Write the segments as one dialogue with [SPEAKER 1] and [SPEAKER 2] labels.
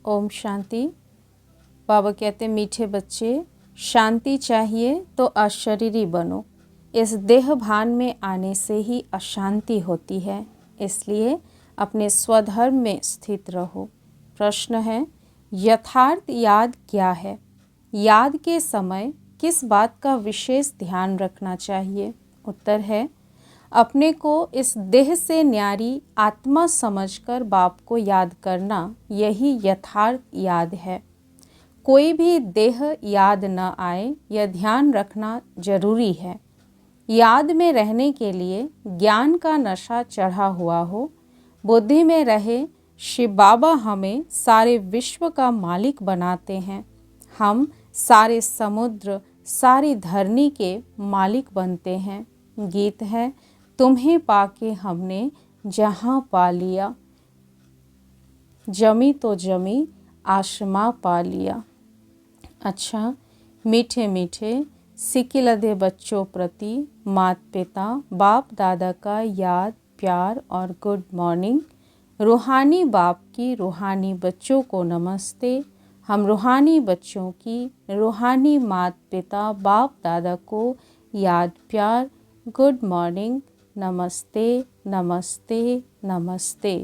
[SPEAKER 1] ओम शांति। बाबा कहते मीठे बच्चे, शांति चाहिए तो अशरीरी बनो। इस देह भान में आने से ही अशांति होती है, इसलिए अपने स्वधर्म में स्थित रहो। प्रश्न है, यथार्थ याद क्या है? याद के समय किस बात का विशेष ध्यान रखना चाहिए? उत्तर है, अपने को इस देह से न्यारी आत्मा समझकर बाप को याद करना, यही यथार्थ याद है। कोई भी देह याद न आए, यह ध्यान रखना जरूरी है। याद में रहने के लिए ज्ञान का नशा चढ़ा हुआ हो, बुद्धि में रहे शिव बाबा हमें सारे विश्व का मालिक बनाते हैं। हम सारे समुद्र, सारी धरनी के मालिक बनते हैं। गीत है, तुम्हें पाके हमने जहाँ पा लिया, जमी तो जमी आसमां पा लिया। अच्छा, मीठे मीठे सिकिलधे बच्चों प्रति माता पिता बाप दादा का याद, प्यार और गुड मॉर्निंग। रूहानी बाप की रूहानी बच्चों को नमस्ते। हम रूहानी बच्चों की रूहानी माता पिता बाप दादा को याद, प्यार, गुड मॉर्निंग, नमस्ते नमस्ते नमस्ते।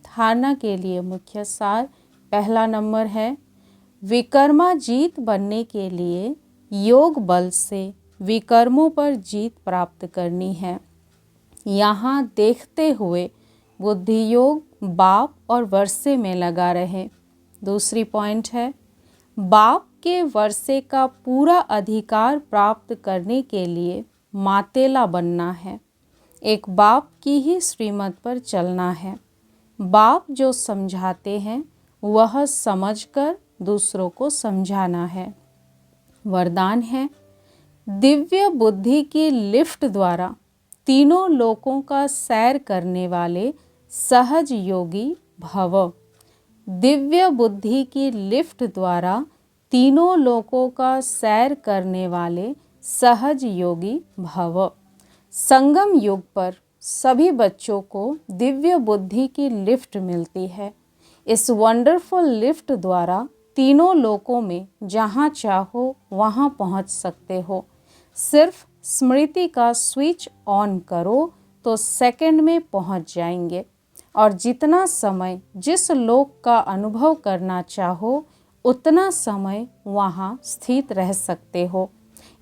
[SPEAKER 1] धारणा के लिए मुख्य सार, पहला नंबर है, विकर्मा जीत बनने के लिए योग बल से विकर्मों पर जीत प्राप्त करनी है। यहाँ देखते हुए बुद्धि योग बाप और वर्षे में लगा रहे। दूसरी पॉइंट है, बाप के वर्षे का पूरा अधिकार प्राप्त करने के लिए मातेला बनना है। एक बाप की ही श्रीमत पर चलना है। बाप जो समझाते हैं वह समझकर दूसरों को समझाना है। वरदान है, दिव्य बुद्धि की लिफ्ट द्वारा तीनों लोकों का सैर करने वाले सहज योगी भव। दिव्य बुद्धि की लिफ्ट द्वारा तीनों लोकों का सैर करने वाले सहज योगी भव। संगम युग पर सभी बच्चों को दिव्य बुद्धि की लिफ्ट मिलती है। इस वंडरफुल लिफ्ट द्वारा तीनों लोकों में जहाँ चाहो वहाँ पहुँच सकते हो। सिर्फ स्मृति का स्विच ऑन करो तो सेकंड में पहुँच जाएंगे और जितना समय जिस लोक का अनुभव करना चाहो उतना समय वहाँ स्थित रह सकते हो।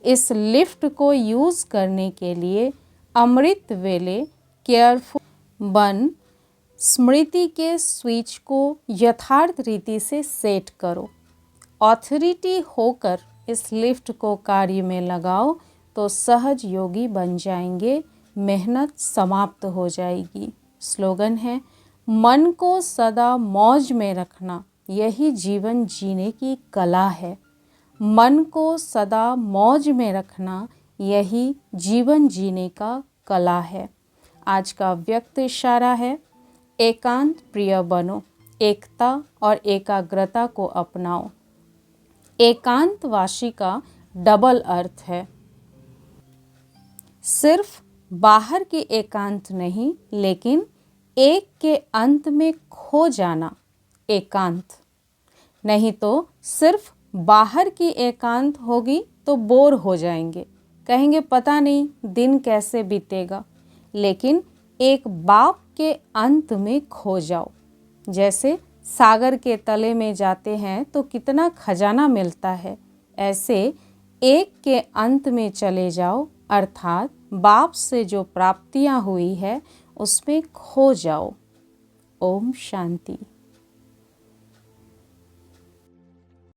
[SPEAKER 1] इस लिफ्ट को यूज़ करने के लिए अमृत वेले केयरफुल बन स्मृति के स्विच को यथार्थ रीति से सेट करो। ऑथोरिटी होकर इस लिफ्ट को कार्य में लगाओ तो सहज योगी बन जाएंगे, मेहनत समाप्त हो जाएगी। स्लोगन है, मन को सदा मौज में रखना यही जीवन जीने की कला है। मन को सदा मौज में रखना यही जीवन जीने का कला है। आज का व्यक्त इशारा है, एकांत प्रिय बनो, एकता और एकाग्रता को अपनाओ। एकांतवासी का डबल अर्थ है, सिर्फ बाहर के एकांत नहीं, लेकिन एक के अंत में खो जाना एकांत। नहीं तो सिर्फ बाहर की एकांत होगी तो बोर हो जाएंगे, कहेंगे पता नहीं दिन कैसे बीतेगा। लेकिन एक बाप के अंत में खो जाओ। जैसे सागर के तले में जाते हैं तो कितना खजाना मिलता है, ऐसे एक के अंत में चले जाओ, अर्थात बाप से जो प्राप्तियां हुई है उसमें खो जाओ। ओम शांति।